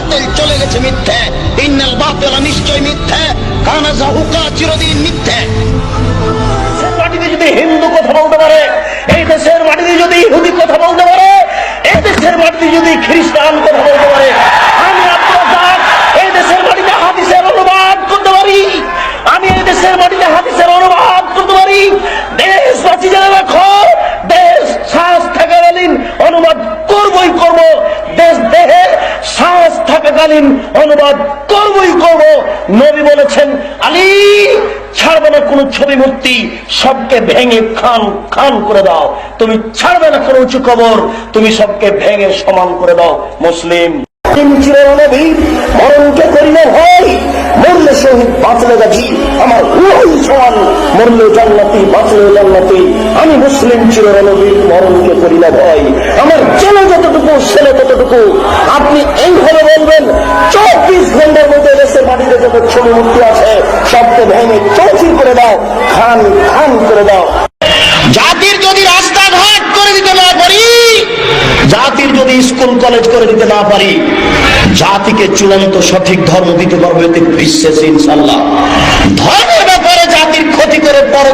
বাতিল চলে গেছে মিথ্যে, ইন্নাল বাতিল নিশ্চয় মিথ্যে, কানা যাহুকা চিরদিন মিথ্যে। মাটিতে যদি হিন্দু কথা বলতে পারে, এই দেশের মাটিতে যদি ইহুদি কথা বলতে পারে, এই দেশের মাটিতে যদি খ্রিস্টান কথা বলতে পারে, আমি আপনার এই দেশের মাটিতে হাদিসের অনুবাদ করতে পারি, আমি এই দেশের মাটিতে হাদিসের অনুবাদ করতে পারি। দেশবাসী জেনে রাখো, দেশ শ্বাস থাকাকালীন অনুবাদ করবই করব, দেশ দেহে শ্বাস থাকাকালীন অনুবাদ করবই করব। নবী বলেছেন, আলী ছাড়বে না কোন ছবি মূর্তি, সবকে ভেঙে খান খান করে দাও। তুমি ছাড়বে না কোন উঁচু কবর, তুমি সবকে ভেঙে সমান করে দাও। মুসলিম মরণকে করিলে হয়, মরলে শহীদ বাঁচলে গাজী, আমার রূহ সমান, মরলে জান্নাতি বাঁচলে জান্নাতি। আমি মুসলিম চিররণবীর, মরণকে করিলে ভয়, আমার ছেলে যতটুকু ছেলে ততটুকু। আপনি এইভাবে বলবেন, 24 ঘন্টার মধ্যে দেশের মাটিতে যত ছবি মূর্তি আছে সবকে ভেঙে চৌচির করে দাও, খান খান করে দাও। জাতির যদি রাস্তাঘাট করে দিতে না পারি, জাতির যদি স্কুল কলেজ করে দিতে না পারি, জাতিকে চূড়ান্ত সঠিক ধর্ম দিতে পারবো এতে বিশ্বাস ইনশাআল্লাহ। ধর্মের ব্যাপারে জাতির ক্ষতি করে পর